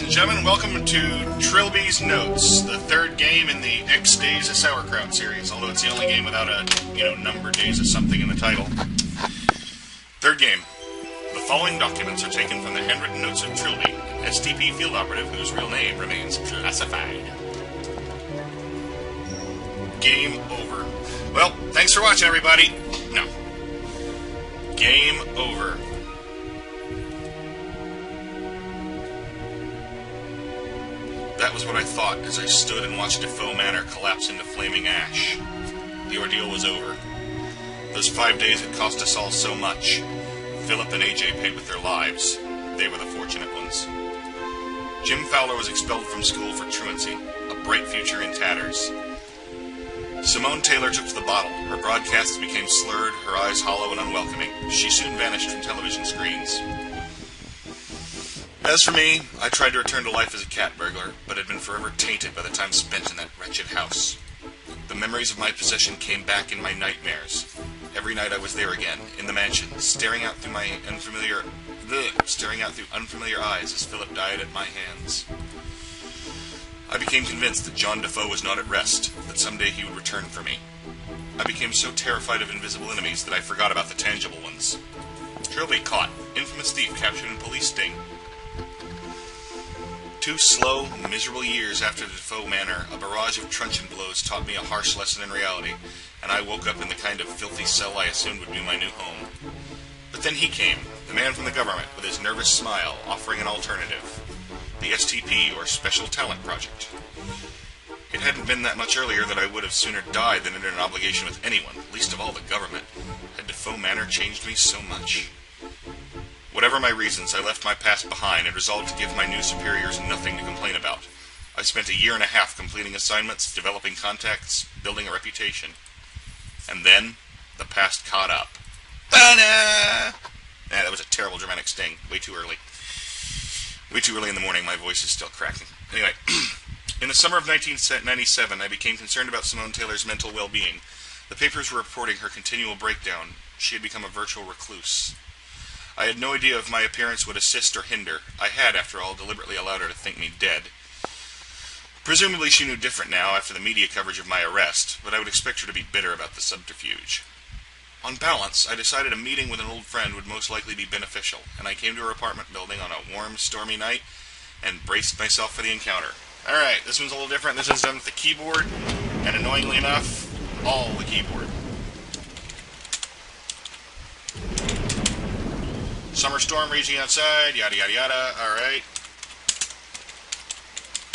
and gentlemen, welcome to Trilby's Notes, the third game in the X Days of Sauerkraut series, although it's the only game without a, number days of something in the title. Third game. The following documents are taken from the handwritten notes of Trilby, an STP field operative whose real name remains classified. Game over. Well, thanks for watching, everybody. No. Game over. That was what I thought as I stood and watched Defoe Manor collapse into flaming ash. The ordeal was over. Those 5 days had cost us all so much. Philip and AJ paid with their lives. They were the fortunate ones. Jim Fowler was expelled from school for truancy, a bright future in tatters. Simone Taylor took to the bottle. Her broadcasts became slurred, her eyes hollow and unwelcoming. She soon vanished from television screens. As for me, I tried to return to life as a cat burglar, but had been forever tainted by the time spent in that wretched house. The memories of my possession came back in my nightmares. Every night I was there again, in the mansion, staring out through unfamiliar eyes as Philip died at my hands. I became convinced that John Defoe was not at rest, that someday he would return for me. I became so terrified of invisible enemies that I forgot about the tangible ones. Trilby caught, infamous thief captured in police sting. 2 slow, miserable years after the Defoe Manor, a barrage of truncheon blows taught me a harsh lesson in reality, and I woke up in the kind of filthy cell I assumed would be my new home. But then he came, the man from the government, with his nervous smile, offering an alternative. The STP, or Special Talent Project. It hadn't been that much earlier that I would have sooner died than entered an obligation with anyone, least of all the government. Had Defoe Manor changed me so much? Whatever my reasons, I left my past behind and resolved to give my new superiors nothing to complain about. I spent a year and a half completing assignments, developing contacts, building a reputation. And then, the past caught up. That was a terrible dramatic sting. Way too early. Way too early in the morning, my voice is still cracking. Anyway, in the summer of 1997, I became concerned about Simone Taylor's mental well-being. The papers were reporting her continual breakdown. She had become a virtual recluse. I had no idea if my appearance would assist or hinder. I had, after all, deliberately allowed her to think me dead. Presumably she knew different now after the media coverage of my arrest, but I would expect her to be bitter about the subterfuge. On balance, I decided a meeting with an old friend would most likely be beneficial, and I came to her apartment building on a warm, stormy night and braced myself for the encounter. Alright, this one's a little different. This one's done with the keyboard, and annoyingly enough, all the keyboard. Summer storm raging outside, yada yada yada, alright.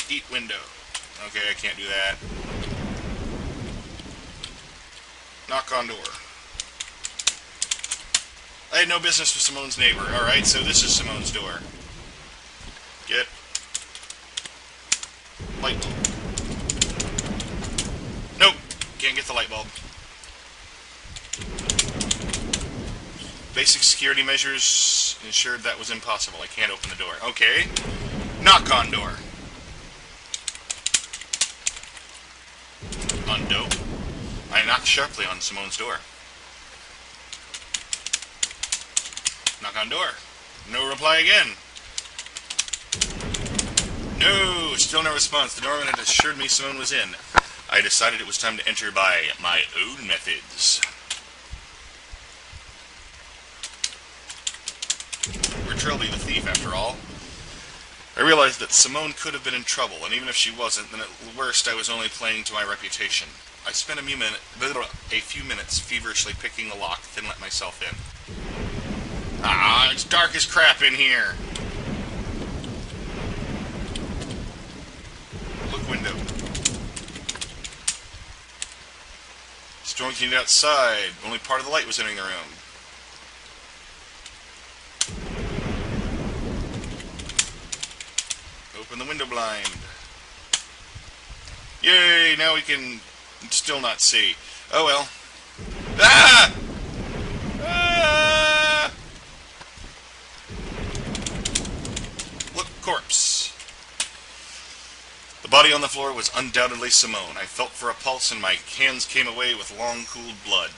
Eat window. Okay, I can't do that. Knock on door. I had no business with Simone's neighbor. Alright, so this is Simone's door. Get light bulb. Nope, can't get the light bulb. Basic security measures ensured that was impossible. I can't open the door. Okay. Knock on door. Undo. I knocked sharply on Simone's door. Knock on door. No reply again. No, still no response. The doorman had assured me Simone was in. I decided it was time to enter by my own methods. We're Trilby the thief, after all. I realized that Simone could have been in trouble, and even if she wasn't, then at worst I was only playing to my reputation. I spent a few minutes feverishly picking the lock, then let myself in. Ah, it's dark as crap in here. Look window. Storm continued outside. Only part of the light was entering the room. Open the window blind. Yay, now we can still not see. Oh well. Ah! Ah! Look, corpse. The body on the floor was undoubtedly Simone. I felt for a pulse and my hands came away with long, cooled blood.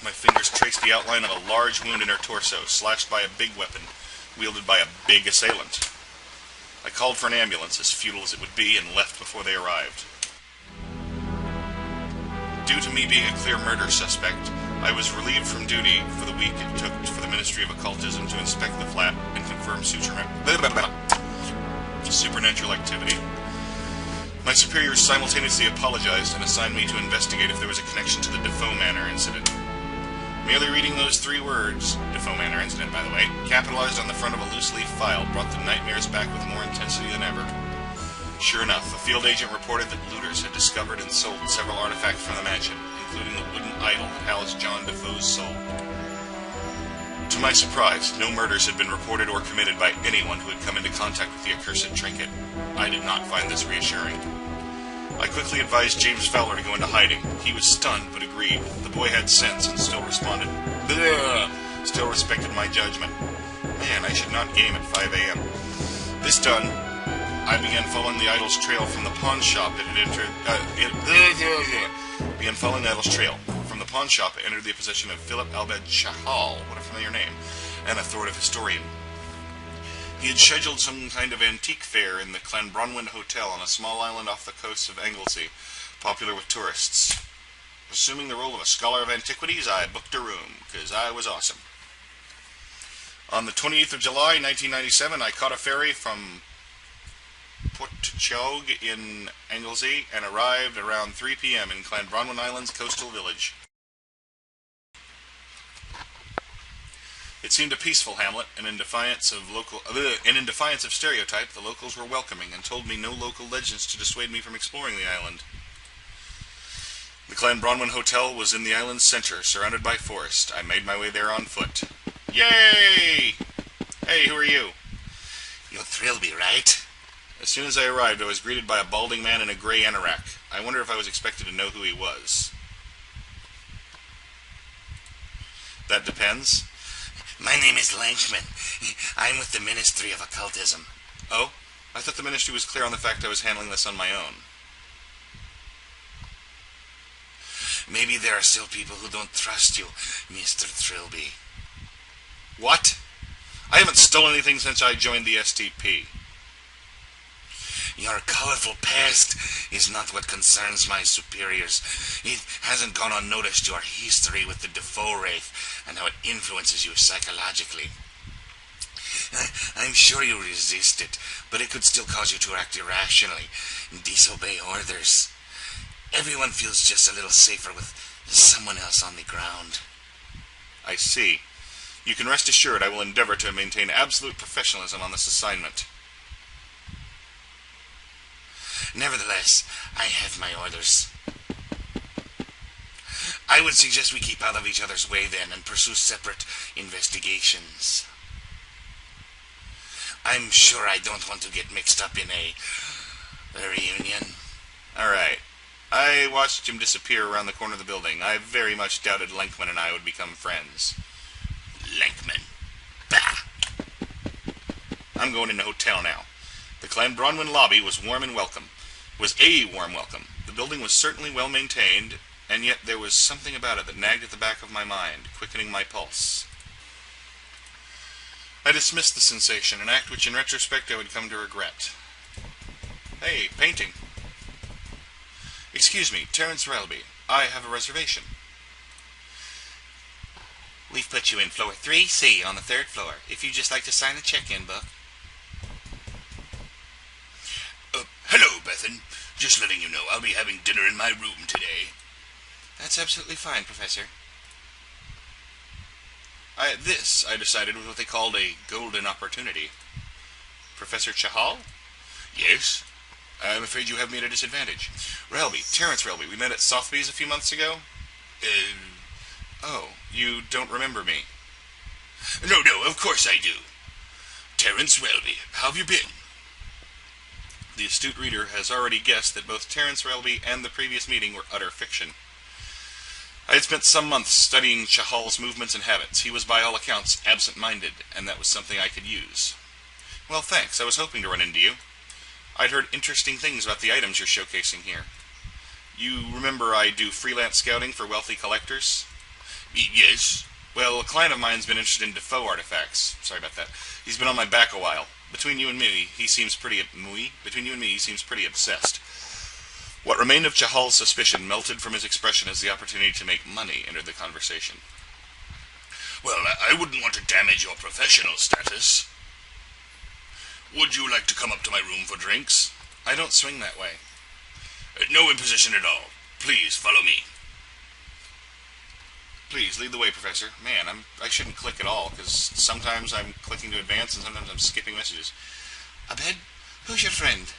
My fingers traced the outline of a large wound in her torso, slashed by a big weapon, wielded by a big assailant. I called for an ambulance, as futile as it would be, and left before they arrived. Due to me being a clear murder suspect, I was relieved from duty for the week it took for the Ministry of Occultism to inspect the flat and confirm supernatural activity. My superiors simultaneously apologized and assigned me to investigate if there was a connection to the Defoe Manor incident. Merely reading those 3 words, Defoe Manor incident, by the way, capitalized on the front of a loose-leaf file, brought the nightmares back with more intensity than ever. Sure enough, a field agent reported that looters had discovered and sold several artifacts from the mansion, including the wooden idol that housed John Defoe's soul. To my surprise, no murders had been reported or committed by anyone who had come into contact with the accursed trinket. I did not find this reassuring. I quickly advised James Fowler to go into hiding. He was stunned, but agreed. The boy had sense and still responded. Bleh! Still respected my judgment. Man, I should not game at 5 a.m. This done, I began following the idol's trail from the pawn shop it had entered. Began following the idol's trail. From the pawn shop, it entered the possession of Philip Albed Chahal, what a familiar name, an authoritative historian. He had scheduled some kind of antique fair in the Clanbronwyn Hotel on a small island off the coast of Anglesey, popular with tourists. Assuming the role of a scholar of antiquities, I booked a room, because I was awesome. On the 28th of July, 1997, I caught a ferry from Portchog in Anglesey and arrived around 3 p.m. in Clanbronwyn Island's coastal village. It seemed a peaceful hamlet, and in defiance of stereotype, the locals were welcoming and told me no local legends to dissuade me from exploring the island. The Clanbronwyn Hotel was in the island's center, surrounded by forest. I made my way there on foot. Yay! Hey, who are you? You're Trilby, right? As soon as I arrived, I was greeted by a balding man in a gray anorak. I wonder if I was expected to know who he was. That depends. My name is Lankman. I'm with the Ministry of Occultism. Oh? I thought the ministry was clear on the fact I was handling this on my own. Maybe there are still people who don't trust you, Mr. Trilby. What? I haven't stolen anything since I joined the STP. Your colorful past is not what concerns my superiors. It hasn't gone unnoticed your history with the Defoe Wraith and how it influences you psychologically. I'm sure you resist it, but it could still cause you to act irrationally and disobey orders. Everyone feels just a little safer with someone else on the ground. I see. You can rest assured I will endeavor to maintain absolute professionalism on this assignment. Nevertheless, I have my orders. I would suggest we keep out of each other's way then and pursue separate investigations. I'm sure I don't want to get mixed up in a reunion. Alright. I watched him disappear around the corner of the building. I very much doubted Lankman and I would become friends. Lankman. Bah! I'm going in the hotel now. The Clanbronwyn lobby was a warm welcome. The building was certainly well maintained, and yet there was something about it that nagged at the back of my mind, quickening my pulse. I dismissed the sensation, an act which in retrospect I would come to regret. Hey, painting. Excuse me, Terence Relby. I have a reservation. We've put you in floor 3C on the 3rd floor, if you'd just like to sign the check-in book. Hello, Bethan. Just letting you know I'll be having dinner in my room today. That's absolutely fine, Professor. This, I decided, was what they called a golden opportunity. Professor Chahal? Yes? I'm afraid you have me at a disadvantage. Relby, Terence Relby, we met at Sotheby's a few months ago? Oh, you don't remember me? No, of course I do. Terence Relby, how have you been? The astute reader has already guessed that both Terence Relby and the previous meeting were utter fiction. I had spent some months studying Chahal's movements and habits. He was by all accounts absent-minded, and that was something I could use. Well, thanks. I was hoping to run into you. I'd heard interesting things about the items you're showcasing here. You remember I do freelance scouting for wealthy collectors? Yes. Well, a client of mine's been interested in Defoe artifacts. Sorry about that. He's been on my back a while. Between you and me, he seems pretty obsessed. What remained of Chahal's suspicion melted from his expression as the opportunity to make money entered the conversation. Well, I wouldn't want to damage your professional status. Would you like to come up to my room for drinks? I don't swing that way. No imposition at all. Please, follow me. Please, lead the way, Professor. Man, I shouldn't click at all, because sometimes I'm clicking to advance and sometimes I'm skipping messages. Abed, who's your friend?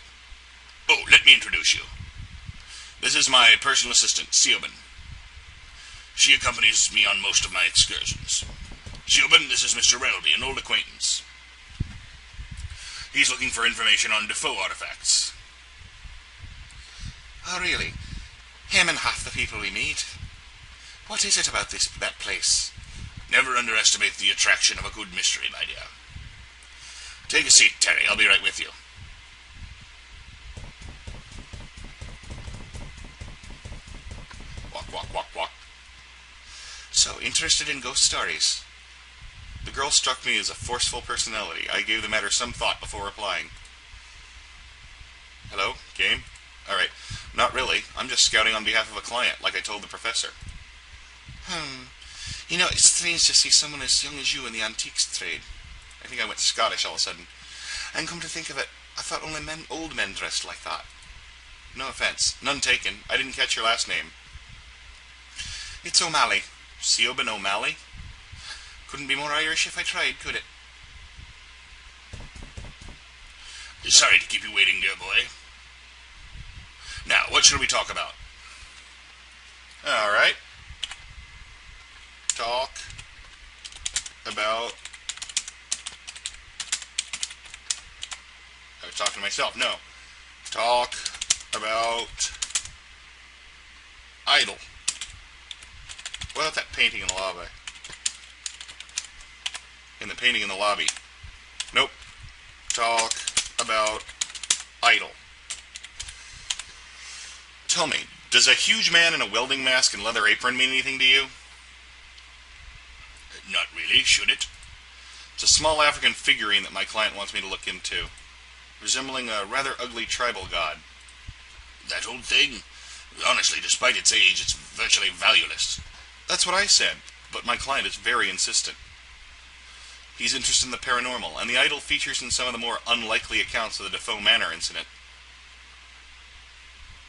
Oh, let me introduce you. This is my personal assistant, Siobhan. She accompanies me on most of my excursions. Siobhan, this is Mr. Relby, an old acquaintance. He's looking for information on Defoe artifacts. Oh, really? Him and half the people we meet? What is it about that place? Never underestimate the attraction of a good mystery, my dear. Take a seat, Terry. I'll be right with you. Walk, walk, walk, walk. So, interested in ghost stories. The girl struck me as a forceful personality. I gave the matter some thought before replying. Hello? Game? Alright. Not really. I'm just scouting on behalf of a client, like I told the professor. You know, it's strange to see someone as young as you in the antiques trade. I think I went Scottish all of a sudden. And come to think of it, I thought only old men dressed like that. No offense. None taken. I didn't catch your last name. It's O'Malley. Siobhan O'Malley? Couldn't be more Irish if I tried, could it? Sorry to keep you waiting, dear boy. Now, what shall we talk about? Alright. Talk about... I was talking to myself. No. Talk about... Idol. What about that painting in the lobby? In the painting in the lobby. Nope. Talk about Idol. Tell me, does a huge man in a welding mask and leather apron mean anything to you? Not really, should it? It's a small African figurine that my client wants me to look into, resembling a rather ugly tribal god. That old thing? Honestly, despite its age, it's virtually valueless. That's what I said, but my client is very insistent. He's interested in the paranormal, and the idol features in some of the more unlikely accounts of the Defoe Manor incident.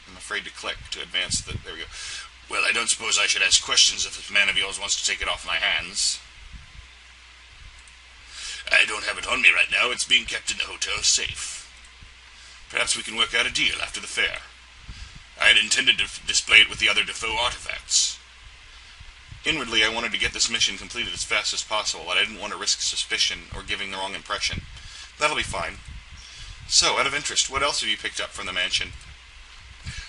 I'm afraid to click to advance the... There we go. Well, I don't suppose I should ask questions if this man of yours wants to take it off my hands. I don't have it on me right now. It's being kept in the hotel safe. Perhaps we can work out a deal after the fair. I had intended to display it with the other Defoe artifacts. Inwardly, I wanted to get this mission completed as fast as possible, but I didn't want to risk suspicion or giving the wrong impression. That'll be fine. So, out of interest, what else have you picked up from the mansion?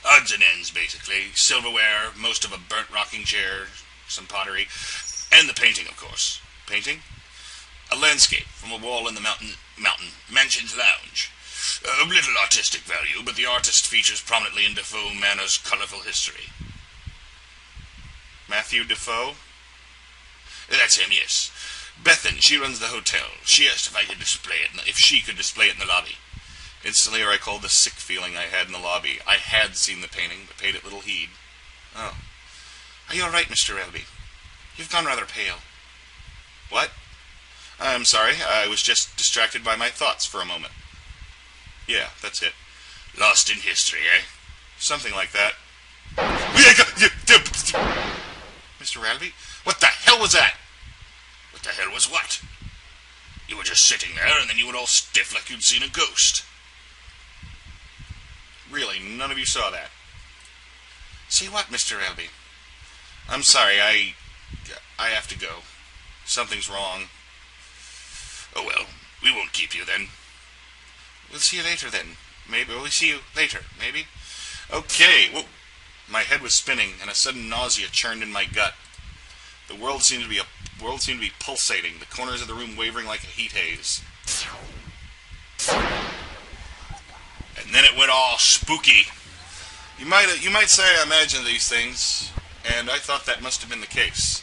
Odds and ends, basically. Silverware, most of a burnt rocking chair, some pottery, and the painting, of course. Painting? A landscape from a wall in the mountain mansion's lounge. Of little artistic value, but the artist features prominently in Defoe Manor's colorful history. Matthew Defoe? That's him, yes. Bethan, she runs the hotel. She asked if I could display it, if she could display it in the lobby. Instantly I recalled the sick feeling I had in the lobby. I had seen the painting, but paid it little heed. Oh. Are you all right, Mr. Relby? You've gone rather pale. What? I'm sorry, I was just distracted by my thoughts for a moment. Yeah, that's it. Lost in history, eh? Something like that. Mr. Relby? What the hell was that? What the hell was what? You were just sitting there, and then you were all stiff like you'd seen a ghost. Really, none of you saw that? See what, Mr. Relby? I'm sorry, I have to go. Something's wrong. Oh well, we won't keep you then. We'll see you later then. Maybe we'll see you later, maybe? Okay, whoa. My head was spinning, and a sudden nausea churned in my gut. The world seemed to be pulsating, the corners of the room wavering like a heat haze. And then it went all spooky. You might say I imagine these things, and I thought that must have been the case.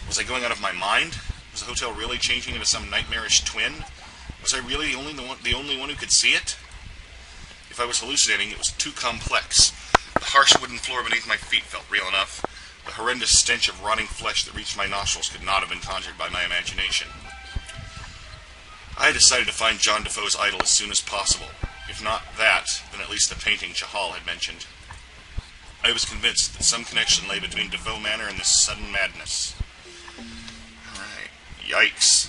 Was I going out of my mind? Was the hotel really changing into some nightmarish twin? Was I really the only one who could see it? If I was hallucinating, it was too complex. The harsh wooden floor beneath my feet felt real enough. The horrendous stench of rotting flesh that reached my nostrils could not have been conjured by my imagination. I had decided to find John Defoe's idol as soon as possible. If not that, then at least the painting Chahal had mentioned. I was convinced that some connection lay between Defoe Manor and this sudden madness. Alright. Yikes.